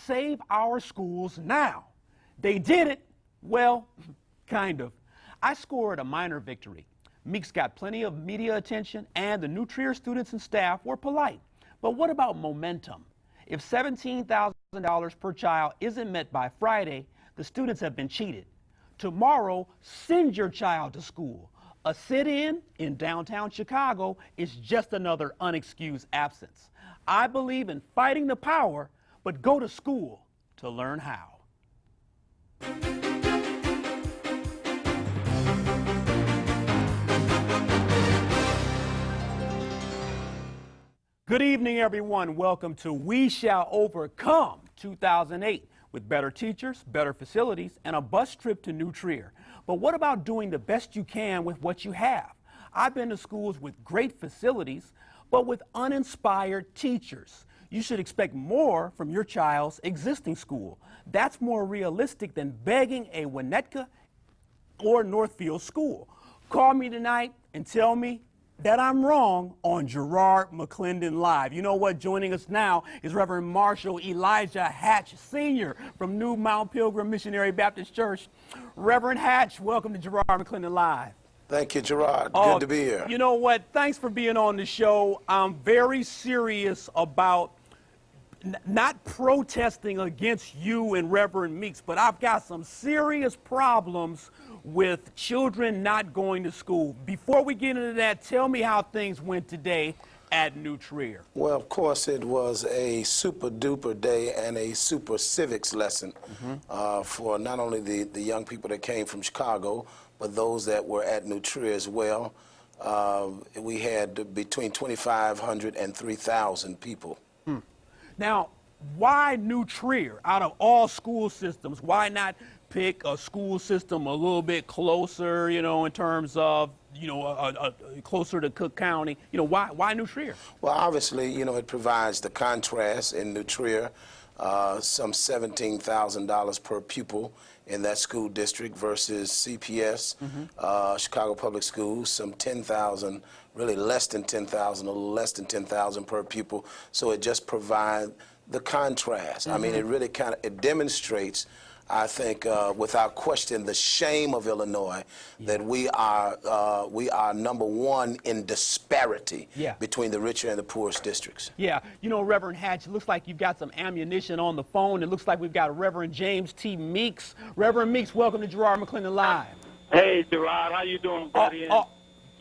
save our schools now. They did it, well, kind of. I scored a minor victory. Meeks got plenty of media attention, and the New Trier students and staff were polite. But what about momentum? If $17,000 per child isn't met by Friday, the students have been cheated. Tomorrow, send your child to school. A sit-in in downtown Chicago is just another unexcused absence. I believe in fighting the power, but go to school to learn how. Good evening, everyone. Welcome to We Shall Overcome 2008 with better teachers, better facilities, and a bus trip to New Trier. But what about doing the best you can with what you have? I've been to schools with great facilities, but with uninspired teachers. You should expect more from your child's existing school. That's more realistic than begging a Winnetka or Northfield school. Call me tonight and tell me that I'm wrong on Garrard McClendon Live. You know what? Joining us now is Reverend Marshall Elijah Hatch, Sr. from New Mount Pilgrim Missionary Baptist Church. Reverend Hatch, welcome to Garrard McClendon Live. Thank you, Gerard. Good to be here. You know what? Thanks for being on the show. I'm very serious about not protesting against you and Reverend Meeks, but I've got some serious problems with children not going to school. Before we get into that, tell me how things went today at New Trier. Well, of course, it was a super duper day and a super civics lesson for not only the young people that came from Chicago, but those that were at New Trier as well. We had between 2,500 and 3,000 people. Now, why New Trier? Out of all school systems, why not pick a school system a little bit closer, you know, in terms of, you know, closer to Cook County? You know, why New Trier? Well, obviously, you know, it provides the contrast in New Trier, some $17,000 per pupil in that school district versus CPS, Chicago Public Schools, some 10,000, really less than 10,000, a little less than 10,000 per pupil. So it just provides the contrast. I mean, it really it demonstrates, I think, without question, the shame of Illinois that we are #1 in disparity between the richer and the poorest districts. Yeah, you know, Reverend Hatch, it looks like you've got some ammunition on the phone. It looks like we've got Reverend James T. Meeks. Reverend Meeks, welcome to Garrard McClendon Live. Hey, Gerard, how you doing, buddy?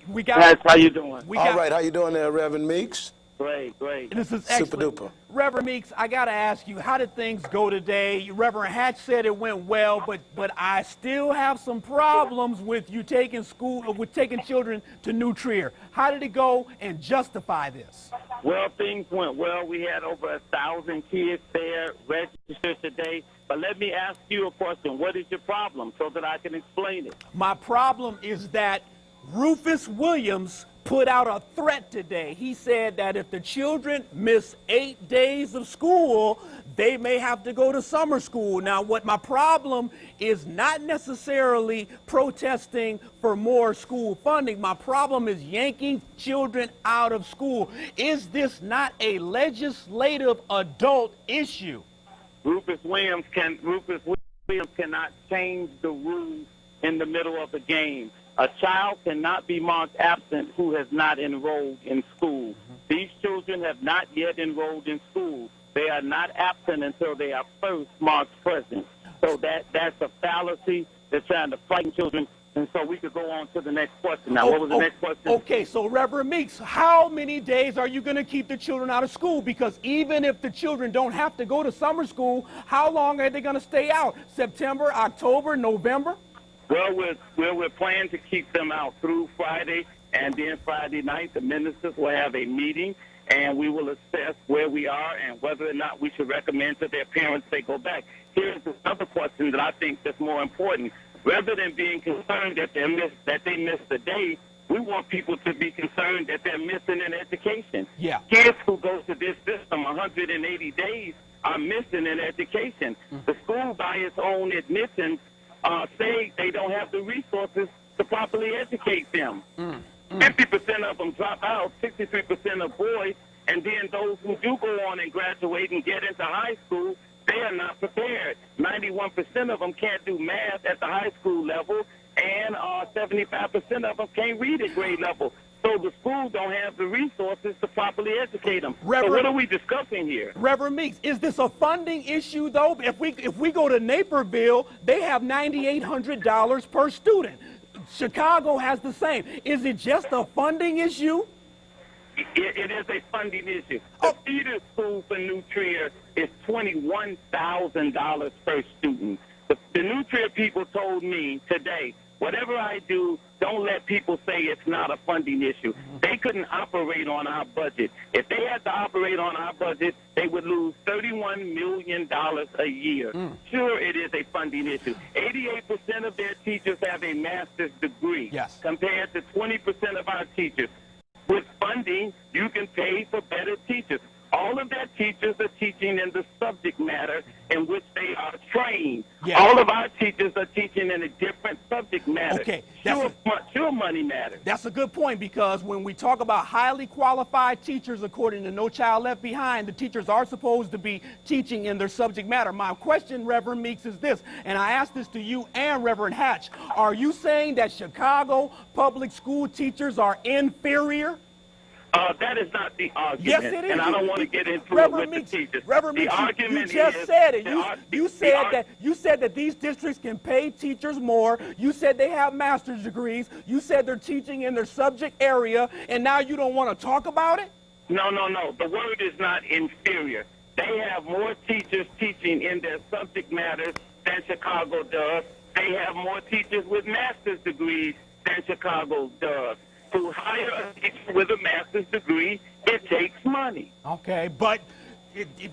We got. Yes, how you doing? All right, how you doing there, Reverend Meeks? Great, great. This is excellent. Super duper. Reverend Meeks, I got to ask you, how did things go today? Reverend Hatch said it went well, but I still have some problems with you taking children to New Trier. How did it go, and justify this? Well, things went well. We had over 1,000 kids there registered today. But let me ask you a question. What is your problem so that I can explain it? My problem is that Rufus Williams put out a threat today. He said that if the children miss 8 days of school, they may have to go to summer school. Now, what my problem is not necessarily protesting for more school funding. My problem is yanking children out of school. Is this not a legislative adult issue? Rufus Williams cannot change the rules in the middle of the game. A child cannot be marked absent who has not enrolled in school. These children have not yet enrolled in school. They are not absent until they are first marked present. So that's a fallacy. They're trying to frighten children. And so we could go on to the next question. Now, what was the next question? Okay, so Reverend Meeks, how many days are you going to keep the children out of school? Because even if the children don't have to go to summer school, how long are they going to stay out? September, October, November? Well, we're planning to keep them out through Friday, and then Friday night the ministers will have a meeting, and we will assess where we are and whether or not we should recommend to their parents they go back. Here's another question that I think is more important. Rather than being concerned that they missed the day, we want people to be concerned that they're missing an education. Yeah. Kids who go to this system 180 days are missing an education. The school, by its own admission, say they don't have the resources to properly educate them. 50% of them drop out, 63% of boys, and then those who do go on and graduate and get into high school, they are not prepared. 91% of them can't do math at the high school level, and 75% of them can't read at grade level. So the schools don't have the resources to properly educate them. So what are we discussing here? Reverend Meeks, is this a funding issue, though? If we go to Naperville, they have $9,800 per student. Chicago has the same. Is it just a funding issue? It is a funding issue. The feeder school for New Trier is $21,000 per student. The New Trier people told me today, whatever I do, don't let people say it's not a funding issue. They couldn't operate on our budget. If they had to operate on our budget, they would lose $31 million a year. Sure, it is a funding issue. 88% of their teachers have a master's degree, yes, compared to 20% of our teachers. With funding, you can pay for better teachers. All of their teachers are teaching in the subject matter in which they are trained. Yeah. All of our teachers are teaching in a different subject matter. Okay, Sure, money matters. That's a good point, because when we talk about highly qualified teachers, according to No Child Left Behind, the teachers are supposed to be teaching in their subject matter. My question, Reverend Meeks, is this, and I ask this to you and Reverend Hatch. Are you saying that Chicago public school teachers are inferior? That is not the argument. Yes, it is. And I don't want to get into Reverend it with Meeks, the teachers. Reverend the Meeks, argument you just is, said it. You said that these districts can pay teachers more. You said they have master's degrees. You said they're teaching in their subject area, and now you don't want to talk about it? No. The word is not inferior. They have more teachers teaching in their subject matters than Chicago does. They have more teachers with master's degrees than Chicago does. To hire a teacher with a master's degree, it takes money. Okay, but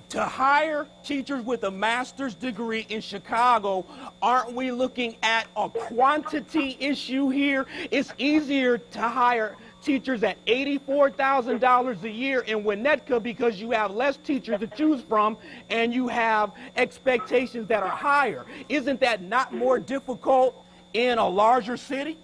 to hire teachers with a master's degree in Chicago, aren't we looking at a quantity issue here? It's easier to hire teachers at $84,000 a year in Winnetka because you have less teachers to choose from and you have expectations that are higher. Isn't that not more difficult in a larger city?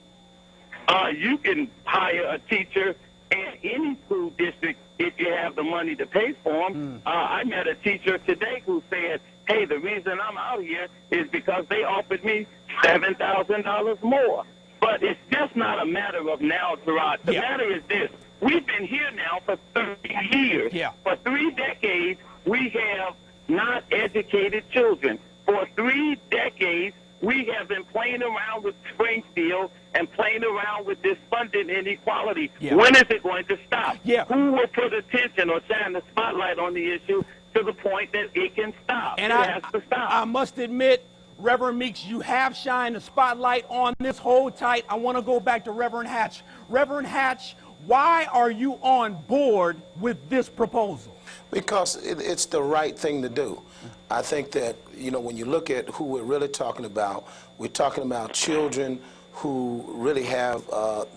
You can hire a teacher in any school district if you have the money to pay for them. I met a teacher today who said, hey, the reason I'm out here is because they offered me $7,000 more. But it's just not a matter of now, Gerard. The matter is this. We've been here now for 30 years. Yeah. For 3 decades, we have not educated children. For 3 decades, we have been playing around with Springfield and playing around with this funding inequality. Yeah. When is it going to stop? Yeah. Who will put attention or shine the spotlight on the issue to the point that it can stop? And it has to stop. I must admit, Reverend Meeks, you have shined the spotlight on this. Hold tight. I want to go back to Reverend Hatch. Reverend Hatch, why are you on board with this proposal? Because it's the right thing to do. I think that, you know, when you look at who we're really talking about, we're talking about children who really have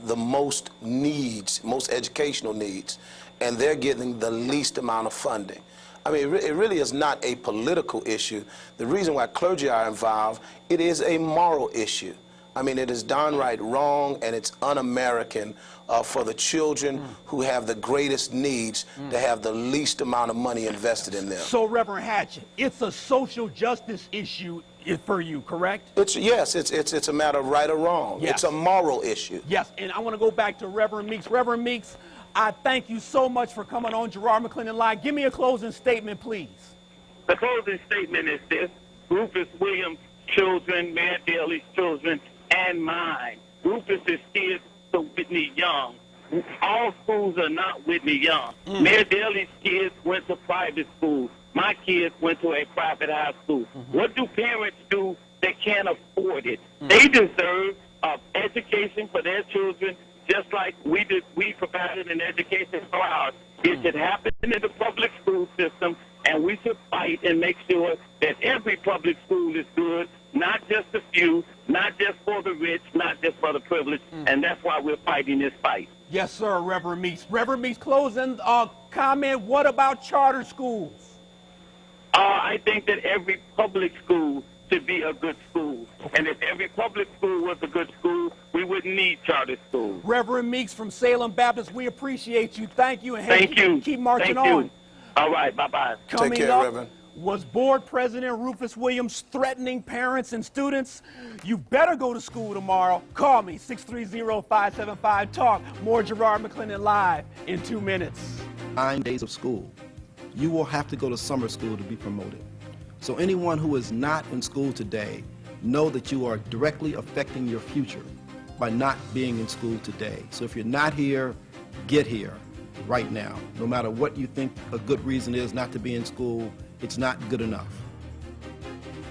the most needs, most educational needs, and they're getting the least amount of funding. I mean, it really is not a political issue. The reason why clergy are involved, it is a moral issue. I mean, it is downright wrong and it's un-American for the children who have the greatest needs to have the least amount of money invested in them. So, Reverend Hatch, it's a social justice issue for you, correct? Yes, it's a matter of right or wrong. Yes. It's a moral issue. Yes, and I want to go back to Reverend Meeks. Reverend Meeks, I thank you so much for coming on Garrard McClendon Live. Give me a closing statement, please. The closing statement is this. Rufus Williams' children, Mayor Daley's children, and mine. Rufus's kids are Whitney Young. All schools are not Whitney Young. Mayor Daley's kids went to private school. My kids went to a private high school. What do parents do that can't afford it? They deserve education for their children just like we provided an education for ours. It should happen in the public school system, and we should fight and make sure that every public school is good, not just a few, not just for the rich, not just for the privileged, and that's why we're fighting this fight. Yes, sir, Reverend Meeks. Reverend Meeks, closing comment, what about charter schools? I think that every public school should be a good school. And if every public school was a good school, we wouldn't need charter schools. Reverend Meeks from Salem Baptist, we appreciate you. Thank you. And Thank you. Keep marching Thank you. on. All right, bye-bye. Take care, Reverend. Was Board President Rufus Williams threatening parents and students? You better go to school tomorrow. Call me, 630-575-TALK. More Garrard McClendon live in 2 minutes. 9 days of school. You will have to go to summer school to be promoted. So anyone who is not in school today, know that you are directly affecting your future by not being in school today. So if you're not here, get here right now. No matter what you think a good reason is not to be in school, it's not good enough.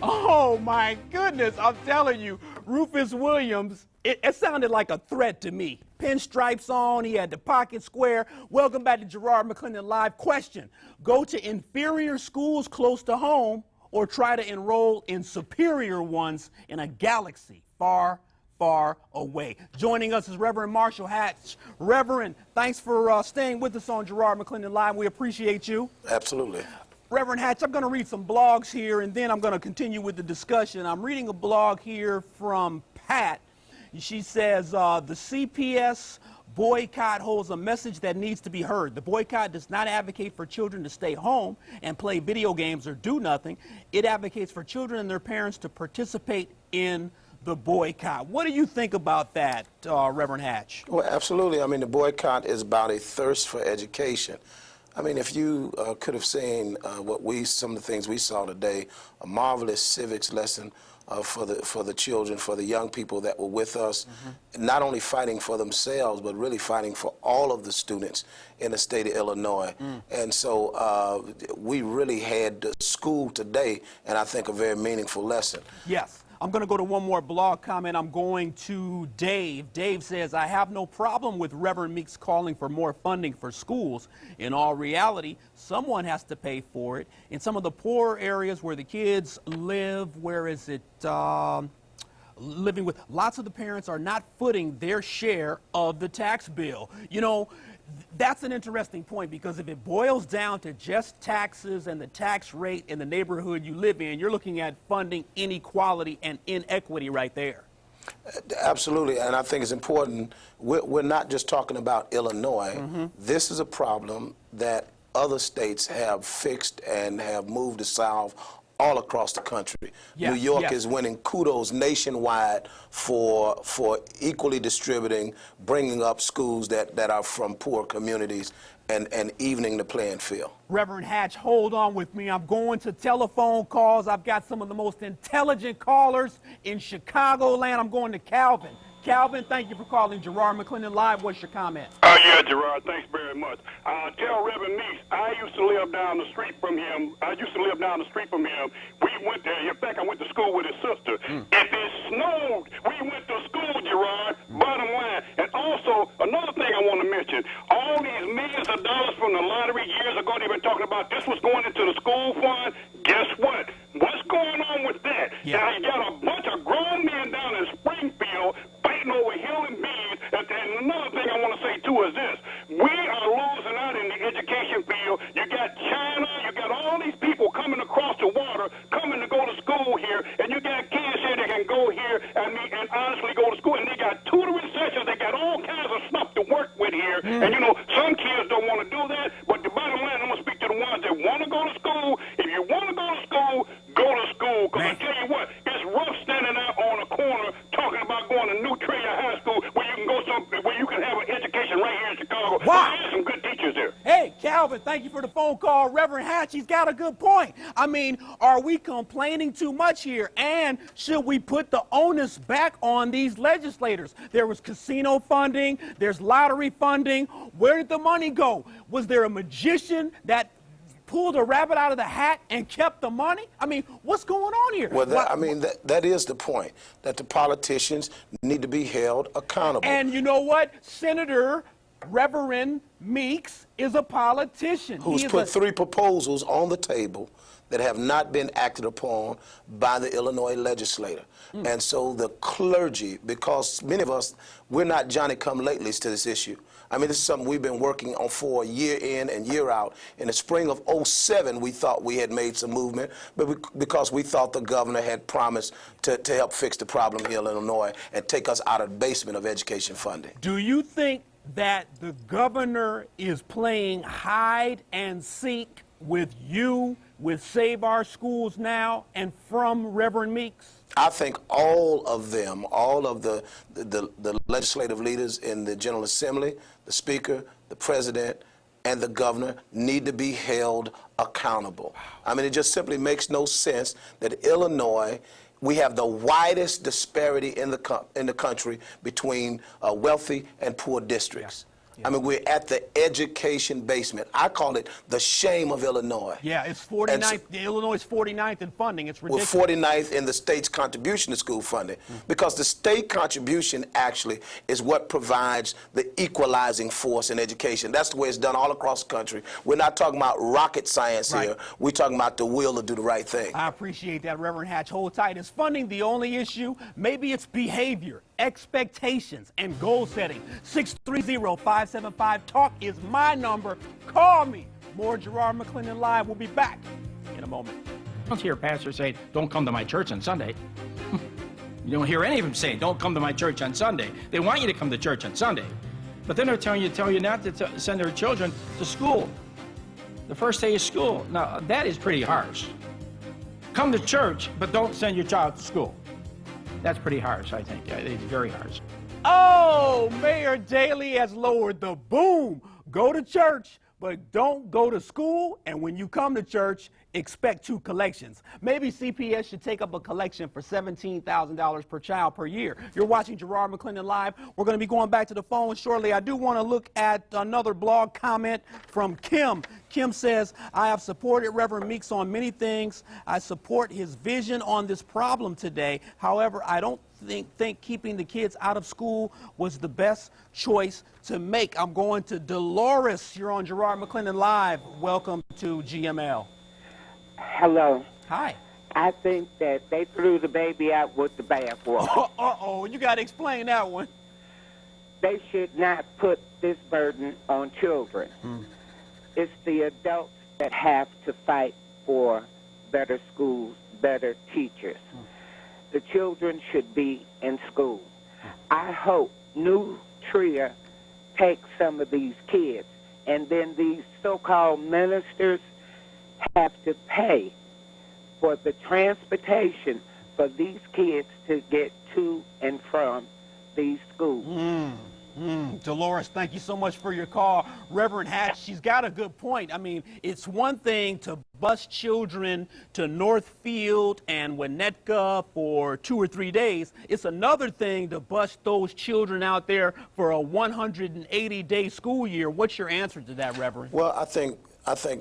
Oh my goodness, I'm telling you, Rufus Williams, it sounded like a threat to me. Pinstripes on, he had the pocket square. Welcome back to Garrard McClendon Live. Question, go to inferior schools close to home or try to enroll in superior ones in a galaxy far, far away. Joining us is Reverend Marshall Hatch. Reverend, thanks for staying with us on Garrard McClendon Live. We appreciate you. Absolutely. Reverend Hatch, I'm going to read some blogs here, and then I'm going to continue with the discussion. I'm reading a blog here from Pat. She says, the CPS boycott holds a message that needs to be heard. The boycott does not advocate for children to stay home and play video games or do nothing. It advocates for children and their parents to participate in the boycott. What do you think about that, Reverend Hatch? Well, absolutely. I mean, the boycott is about a thirst for education. I mean, if you could have seen some of the things we saw today, a marvelous civics lesson for the children, for the young people that were with us, not only fighting for themselves, but really fighting for all of the students in the state of Illinois. And so we really had school today, and I think a very meaningful lesson. Yes. I'm going to go to one more blog comment. I'm going to Dave. Dave says, I have no problem with Reverend Meeks calling for more funding for schools. In all reality, someone has to pay for it. In some of the poor areas where the kids live, where is it, living with, lots of the parents are not footing their share of the tax bill. You know, that's an interesting point, because if it boils down to just taxes and the tax rate in the neighborhood you live in, you're looking at funding inequality and inequity right there. Absolutely, and I think it's important. We're not just talking about Illinois. This is a problem that other states have fixed and have moved to solve all across the country. Yes, New York yes. is winning kudos nationwide for equally distributing, bringing up schools that are from poor communities and evening the playing field. Reverend Hatch, hold on with me. I'm going to telephone calls. I've got some of the most intelligent callers in Chicagoland. I'm going to Calvin. Calvin, thank you for calling Garrard McClendon Live. What's your comment? Yeah, Gerard, thanks very much. Tell Reverend Meeks, I used to live down the street from him. We went there. In fact, I went to school with his sister. If it snowed, we went to school, Gerard, bottom line. And also, another thing I want to mention, all these millions of dollars from the lottery years ago, they've been talking about this was going into the school fund. Guess what? What's going on with that? Yeah. Now, you got a bunch of grown men down in Springfield fighting over hill and beans. And another thing I want to say, too, is this. We are losing out in the education field. You got China, you got all these people coming across the water, coming to go to school here, and you got kids here that can go here and honestly go to school, and they got tutoring sessions, they got all kinds of stuff to work with here. And, you know, some kids don't want to do that, but the bottom line, I'm going to speak to the ones that want to go to school. If you want to go to school, go to school, because I tell you what, it's rough standing out on a corner talking about going to New Trier High School where you can have an education right here in Chicago. Wow. There's some good teachers there. Hey, Calvin, thank you for the phone call. Reverend Hatch, he's got a good point. I mean, are we complaining too much here? And should we put the onus back on these legislators? There was casino funding, there's lottery funding. Where did the money go? Was there a magician that pulled a rabbit out of the hat and kept the money? I mean, what's going on here? Well, that is the point, that the politicians need to be held accountable. And you know what? Senator Reverend Meeks is a politician. Who's put 3 proposals on the table that have not been acted upon by the Illinois legislature. And so the clergy, because many of us, we're not Johnny-come-latelys to this issue. I mean, this is something we've been working on for year in and year out. In the spring of '07, we thought we had made some movement, but because we thought the governor had promised to help fix the problem here in Illinois and take us out of the basement of education funding. Do you think that the governor is playing hide and seek with you, with Save Our Schools Now and from Reverend Meeks? I think all of them, all of the legislative leaders in the General Assembly, the Speaker, the President, and the Governor need to be held accountable. I mean, it just simply makes no sense that Illinois, we have the widest disparity in the country between wealthy and poor districts. I mean, we're at the education basement. I call it the shame of Illinois. Yeah, it's 49th. Illinois is 49th in funding. It's ridiculous. We're 49th in the state's contribution to school funding, because the state contribution actually is what provides the equalizing force in education. That's the way it's done all across the country. We're not talking about rocket science here. We're talking about the will to do the right thing. I appreciate that, Reverend Hatch. Hold tight. Is funding the only issue? Maybe it's behavior, expectations, and goal setting. 630-575-TALK is my number. Call me. More Garrard McClendon Live. We'll be back in a moment. You don't hear pastors say, don't come to my church on Sunday. You don't hear any of them saying, don't come to my church on Sunday. They want you to come to church on Sunday. But then they're telling you not to send their children to school. The first day of school. Now, that is pretty harsh. Come to church, but don't send your child to school. That's pretty harsh, I think. It's very harsh. Oh, Mayor Daley has lowered the boom. Go to church, but don't go to school. And when you come to church, expect 2 collections. Maybe CPS should take up a collection for $17,000 per child per year. You're watching Garrard McClendon Live. We're going to be going back to the phone shortly. I do want to look at another blog comment from Kim. Kim says, I have supported Reverend Meeks on many things. I support his vision on this problem today. However, I don't think keeping the kids out of school was the best choice to make. I'm going to Dolores. You're on Garrard McClendon Live. Welcome to GML. Hello. Hi. I think that they threw the baby out with the bathwater. Uh-oh, you got to explain that one. They should not put this burden on children. It's the adults that have to fight for better schools, better teachers. The children should be in school. I hope New Trier takes some of these kids, and then these so-called ministers have to pay for the transportation for these kids to get to and from these schools. Dolores, thank you so much for your call. Reverend Hatch, she's got a good point. I mean, it's one thing to bus children to Northfield and Winnetka for 2 or 3 days. It's another thing to bus those children out there for a 180-day school year. What's your answer to that, Reverend? Well, I think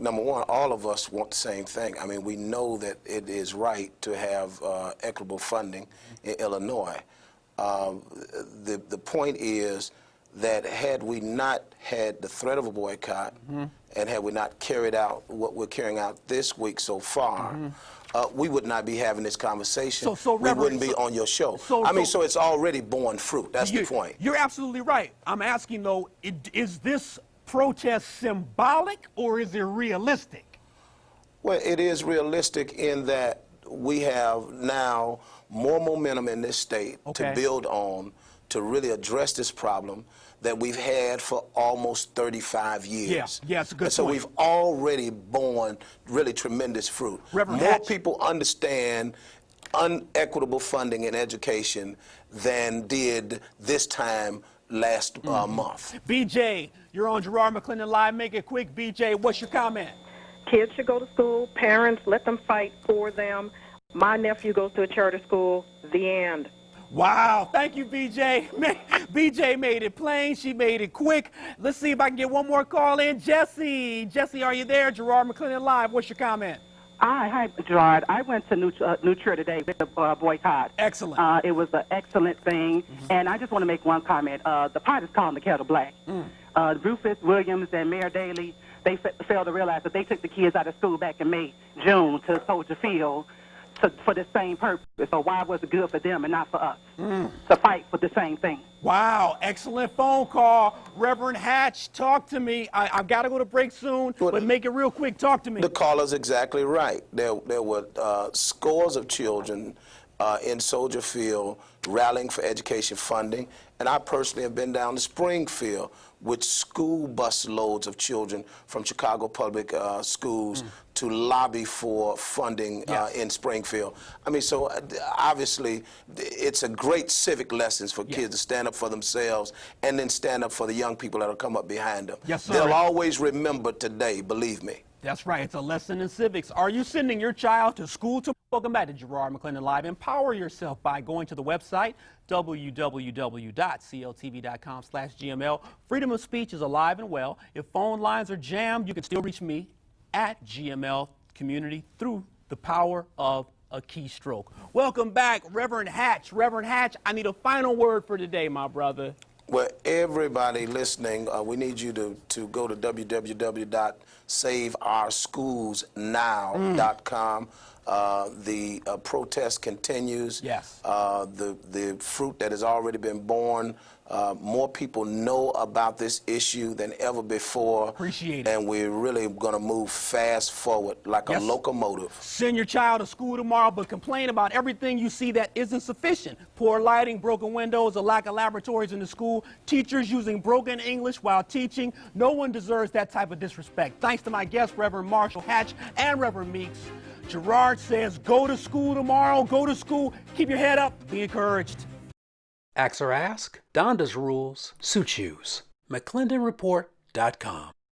number one, all of us want the same thing. I mean, we know that it is right to have equitable funding in Illinois. The point is that had we not had the threat of a boycott, and had we not carried out what we're carrying out this week so far, we would not be having this conversation. So we wouldn't be on your show. So it's already borne fruit. That's the point. You're absolutely right. I'm asking, though, is this protest symbolic or is it realistic? Well, it is realistic in that we have now more momentum in this state to build on, to really address this problem that we've had for almost 35 years. Yeah, it's a good point. So we've already borne really tremendous fruit. Reverend More Hatch. people understand unequitable funding in education than did this time last month. BJ, you're on Garrard McClendon Live. Make it quick, BJ. What's your comment? Kids should go to school. Parents, let them fight for them. My nephew goes to a charter school. The end. Wow, thank you, BJ. BJ made it plain. She made it quick. Let's see if I can get one more call in. Jesse. Jesse, are you there? Garrard McClendon Live. What's your comment? Hi, Gerard. I went to New Trier today with the boycott. Excellent. It was an excellent thing, and I just want to make one comment. The pot is calling the kettle black. Rufus, Williams, and Mayor Daley, they failed to realize that they took the kids out of school back in May, June to Soldier Field for the same purpose. So why was it good for them and not for us to fight for the same thing? Wow, excellent phone call. Reverend Hatch, talk to me. I've got to go to break soon, but make it real quick. Talk to me. The caller's exactly right. There were scores of children in Soldier Field rallying for education funding, and I personally have been down to Springfield with school bus loads of children from Chicago public schools to lobby for funding in Springfield. I mean, so obviously it's a great civic lessons for kids to stand up for themselves and then stand up for the young people that will come up behind them. Yes, sir. They'll always remember today, believe me. That's right. It's a lesson in civics. Are you sending your child to school tomorrow? Welcome back to Garrard McClendon Live. Empower yourself by going to the website, www.cltv.com/GML. Freedom of speech is alive and well. If phone lines are jammed, you can still reach me at GML Community through the power of a keystroke. Welcome back, Reverend Hatch. Reverend Hatch, I need a final word for today, my brother. Well, everybody listening, we need you to go to www.saveourschools.now.com. The protest continues. Yes. The fruit that has already been born. More people know about this issue than ever before. Appreciate it. And we're really going to move fast forward like a locomotive. Send your child to school tomorrow, but complain about everything you see that isn't sufficient. Poor lighting, broken windows, a lack of laboratories in the school, teachers using broken English while teaching. No one deserves that type of disrespect. Thanks to my guests, Reverend Marshall Hatch and Reverend Meeks. Gerard says, go to school tomorrow, go to school. Keep your head up, be encouraged. Ask or ask, Donda's rules, Sue choose. McClendonReport.com